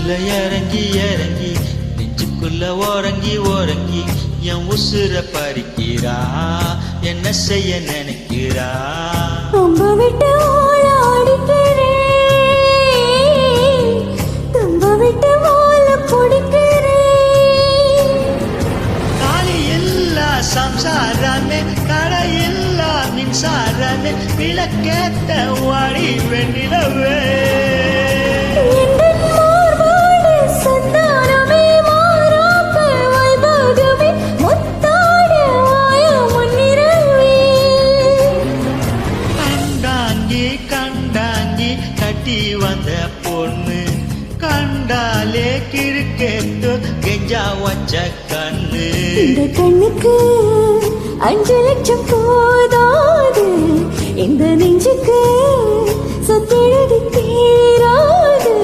நெஞ்சுக்குள்ள இறங்கி இறங்கி நெஞ்சுக்குள்ள ஓரங்கி ஓரங்கி என் உசுர பறிக்கிறா என்ன செய்ய நினைக்கிறா ரொம்ப விட்டு ஓடிக்கிறேன் ரொம்ப விட்டு ஓல பிடிக்கிறேன் காலி இல்லா சம்சாரமே கடை இல்லா மின்சாரமே விளக்கேத்த வாடி வெண்ணிலவே கட்டி வந்த பொண்ணு கண்டாலே கிறுக்கெட்டு கெஞ்சா வச்ச கண்ணு இந்த கண்ணுக்கு 5 லட்சம் போதாது இந்த நெஞ்சுக்கு சொத்தெழுதி தீராது